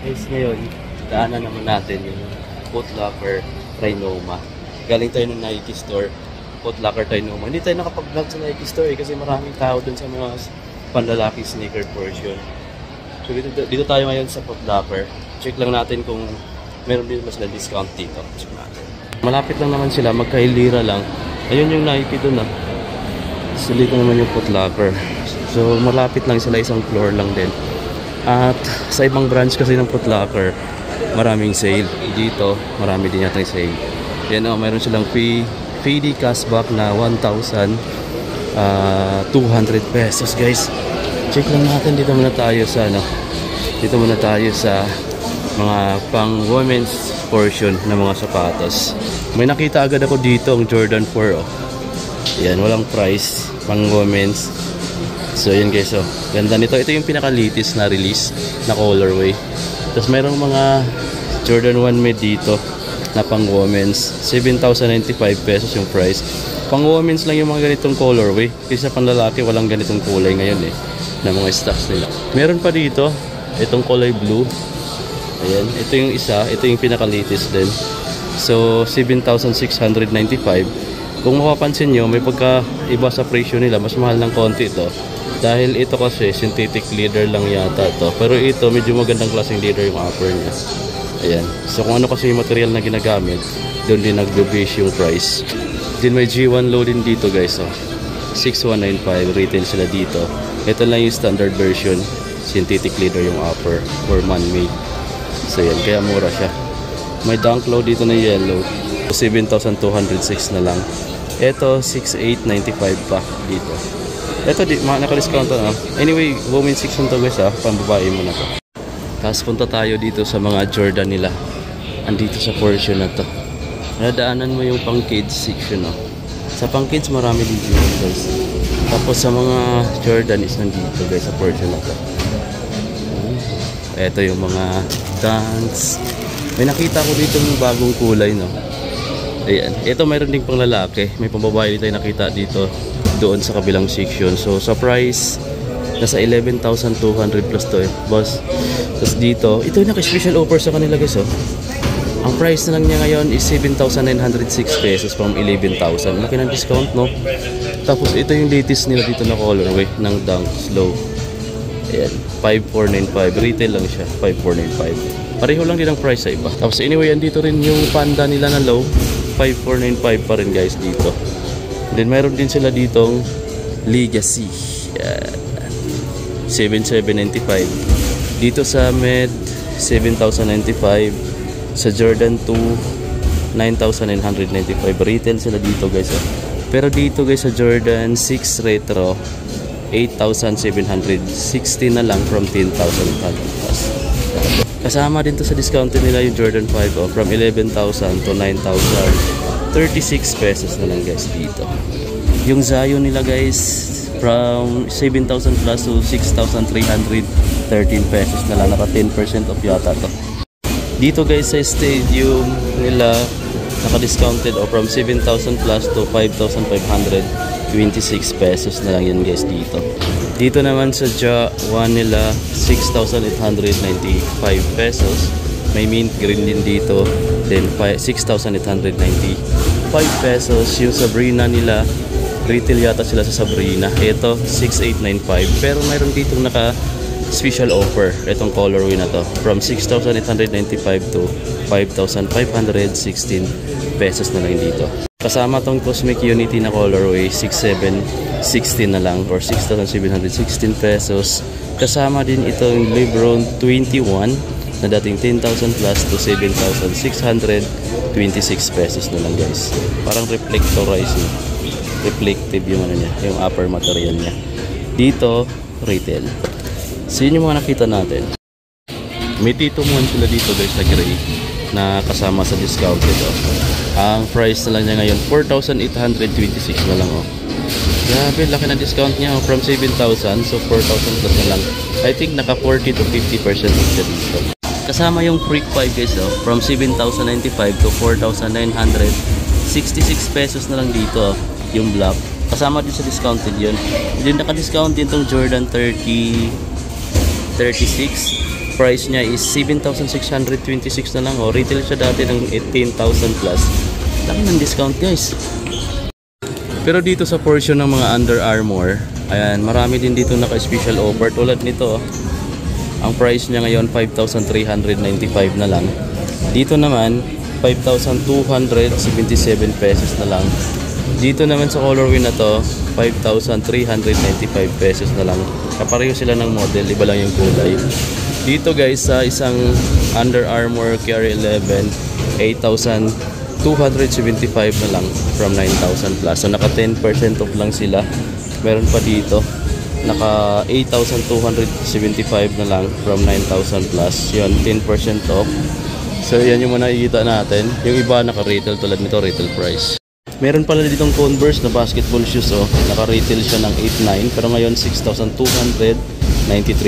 Guys, ngayon, daanan naman natin yung Foot Locker Trinoma. Galing tayo ng Nike store, Foot Locker Trinoma. Hindi tayo nakapag-vlog sa Nike store kasi maraming tao dun sa mga panlalaki sneaker portion. So dito tayo ngayon sa Foot Locker. Check lang natin kung meron din mas na discount dito. Check natin. Malapit lang naman sila, magkailira lang. Ayun yung Nike dun So dito naman yung Foot Locker. So malapit lang sila, isang floor lang din. At sa ibang branch kasi ng Foot Locker, maraming sale. Dito, marami din yata yung sale. Yan mayroon silang FD cashback na 1,200 pesos guys. Check lang natin, dito muna tayo sa dito muna tayo sa mga pang women's portion ng mga sapatos. May nakita agad ako dito ang Jordan 4 Yan, walang price, pang women's. So yan guys, ganda nito. Ito yung pinaka-latest na release na colorway. Tapos mayroong mga Jordan 1 mid dito na pang women's. 7,095 pesos yung price. Pang women's lang yung mga ganitong colorway. Kasi sa panlalaki walang ganitong kulay ngayon na mga stocks nila. Meron pa dito itong kulay blue. Ayan, ito yung isa, ito yung pinaka-latest din. So 7,695. Kung mapapansin nyo, may pagka-iba sa presyo nila. Mas mahal ng konti ito. Dahil ito kasi synthetic leather lang yata to. Pero ito medyo magandang klaseng leather yung upper niya. Ayan. So kung ano kasi yung material na ginagamit, doon din nag-base yung price. Din may G1 low din dito guys. 6,195 retail sila dito. Ito lang yung standard version. Synthetic leather yung upper or man-made. So yan, kaya mura siya. May dunk low dito na yellow. 7,206 na lang. Ito 6,895 pa dito. Ito naka-discount na. Anyway, women's section to guys pambabae mo na to. Tapos punta tayo dito sa mga Jordan nila. Andito sa portion na to. Nadaanan mo yung pang kids section Sa pang kids marami dito guys. Tapos sa mga Jordan is nandito guys sa portion na to. Ito yung mga Dunks. May nakita ko dito yung bagong kulay Ayan. Ito mayroon ding pang lalaki. May pambabae dito nakita dito doon sa kabilang section. So sa price nasa 11,200 plus to boss. Tapos dito, ito yung naka-special offer sa kanila guys Ang price na lang niya ngayon is 7,906 pesos from 11,000. Laki ng discount Tapos ito yung latest nila dito na colorway ng Dunk Slow. Ayan, 5,495. Retail lang siya, 5,495. Pareho lang din ang price sa iba. Tapos anyway, andito rin yung Panda nila na low, 5,495 pa rin guys dito. Then mayroon din sila ditong Legacy. 7,795. Dito sa Med 7,095. Sa Jordan 2 9,995. Retail sila dito guys Pero dito guys sa Jordan 6 Retro 8,760 na lang from 10,000 plus. Kasama din to sa discount nila yung Jordan 5 from 11,000 to 9,000. 36 pesos na lang guys dito. Yung Zion nila guys from 7,000 plus to 6,313 pesos na lang. Naka 10% off yata to. Dito guys sa Stadium nila naka-discounted from 7,000 plus to 5,526 pesos na lang yan guys dito. Dito naman sa Ja1 nila 6,895 pesos. May mint green din dito. Then 6,895 pesos. Yung Sabrina nila, retail yata sila sa Sabrina. Ito 6,895. Pero mayroon dito naka special offer itong colorway na to from 6,895 to 5,516 pesos na lang dito. Kasama tong Cosmic Unity na colorway 6,716 na lang or 6,716 pesos. Kasama din itong Lebron 21 na dating 10,000 plus to 7,626 pesos na lang guys. Parang reflectorized reflective yung niya, yung upper material niya. Dito retail. So yun yung mga nakita natin. May Tito Mon sila dito guys na gray na kasama sa discount ito. Ang price na lang niya ngayon 4,826 na lang Grabe, laki na discount niya from 7,000 so 4,000 plus na lang. I think naka 40 to 50% siya dito. Kasama yung Freak 5 guys from 7,095 to 4,966 pesos na lang dito yung black. Kasama din sa discounted yun. Then naka-discount din tong Jordan 36 price niya is 7,626 na lang. O, retail siya dati ng 18,000 plus. Laki ng discount guys. Pero dito sa portion ng mga Under Armour, ayan, marami din dito naka-special offer. Tulad nito, ang price niya ngayon 5,395 na lang. Dito naman 5,277 pesos na lang. Dito naman sa colorway na to 5,395 pesos na lang. Kapareho sila ng model, iba lang yung kulay. Dito guys sa isang Under Armour KR11 8,275 na lang from 9,000 plus. So naka 10% off lang sila. Meron pa dito naka 8,275 na lang from 9,000 plus. Yun, 10% off. So yan yung mga nakikita natin. Yung iba naka-retail tulad nito, retail price. Meron pala ditong Converse na basketball shoes, oh. Naka-retail siya ng 8,900 pero ngayon 6,293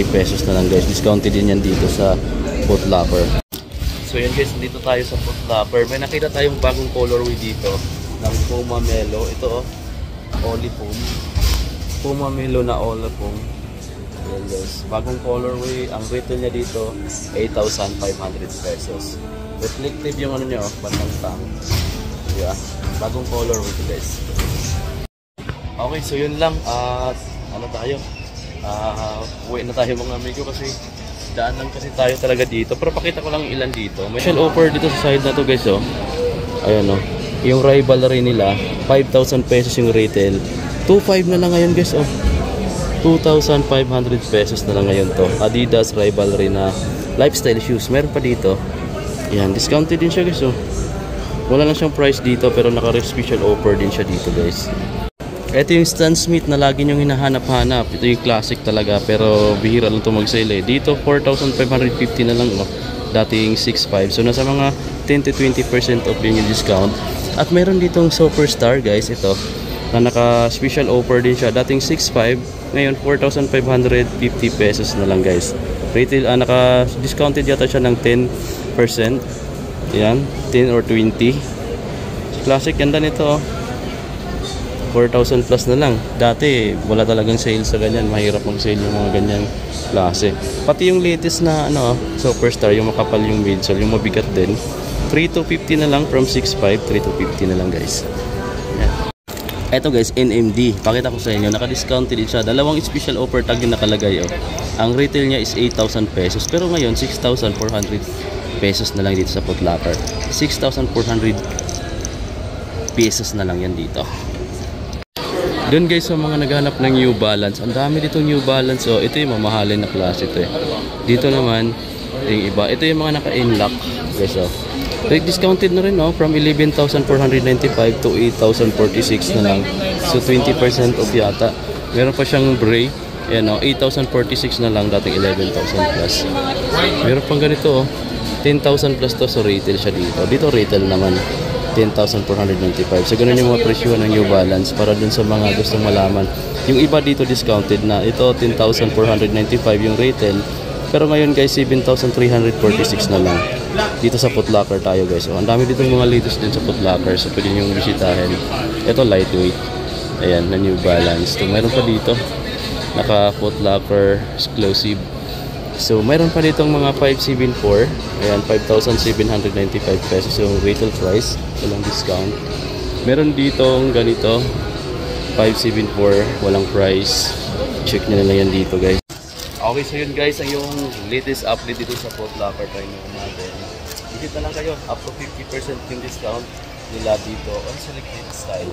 pesos na lang guys. Discounted din yan dito sa Foot Locker. So yan guys, dito tayo sa Foot Locker. May nakita tayong bagong colorway dito ng Puma Melo. Ito, Oli Foam. Puma Melo na Oli Foam. Yan guys, bagong colorway. Ang retail niya dito 8,500 pesos. Reflective yung ano niya, batang tang. Yeah, bagong colorway ito guys. Okay, so yun lang. At ano tayo? Uwi na tayo mga amigo kasi daan lang kasi tayo talaga dito. Pero pakita ko lang ilan dito. May special offer dito sa side na to guys, oh. Ayan, oh. Yung rivalry nila 5,000 pesos yung retail. 2,500 na lang ngayon guys, oh. 2,500 pesos na lang ngayon to. Adidas rivalry na lifestyle shoes. Meron pa dito. Ayan, discounted din siya guys, oh. Wala lang siyang price dito pero naka-special offer din siya dito guys. Ito yung Stan Smith na lagi nyong hinahanap-hanap. Ito yung classic talaga pero bihira lang ito mag-sale eh. Dito 4,550 na lang, no? Dating 6,500. So nasa mga 10 to 20% off yun yung discount. At meron ditong Superstar guys, ito na naka-special offer din siya. Dating 6,500, ngayon 4,550 pesos na lang guys. Retail, naka-discounted yata siya ng 10%. Yan, 10 or 20. Classic, ganda nito, oh. 4,000 plus na lang. Dati wala talagang sale sa ganyan. Mahirap mag-sale yung mga ganyang klase. Pati yung latest na Superstar, yung makapal yung midsole, yung mabigat din, 3,250 na lang from 6,500. 3,250 na lang guys. Yan. Eto guys, NMD. Pakita ko sa inyo, naka-discounted din siya. Dalawang special offer tag yung nakalagay, oh. Ang retail niya is 8,000 pesos pero ngayon 6,400 pesos na lang dito sa Foot Locker. 6,400 pesos na lang yan dito. Doon guys sa mga naghanap ng New Balance, ang dami dito New Balance, oh. Ito yung mamahalin na klase ito, eh. Dito naman yung iba, ito yung mga naka-inlock guys, oh. Discounted na rin, oh, from 11,495 to 8,046 na lang. So 20% off yata. Meron pa siyang Bray, ayan, oh, 8,046 na lang, dating 11,000 plus. Meron pang ganito, oh, 10,000 plus to, so retail siya dito. Dito retail naman 10,495. So ganun yung mga presyo ng New Balance para dun sa mga gustong malaman. Yung iba dito discounted na. Ito 10,495 yung retail. Pero ngayon guys 7,346 na lang. Dito sa Foot Locker tayo guys. So, ang dami dito mga latest din sa Foot Locker. So pwede nyo bisitahin. Ito lightweight. Ayan, na New Balance. So meron pa dito. Naka Foot Locker exclusive. So, mayroon pa ditong mga 574. Ayan, 5,795 pesos yung retail price. Walang discount. Meron ditong ganito, 574, walang price. Check nyo na lang yan dito, guys. Okay, so yun guys, ang yung latest update dito sa Foot Locker tayo natin. Visit na lang kayo, up to 50% yung discount nila dito on selected style.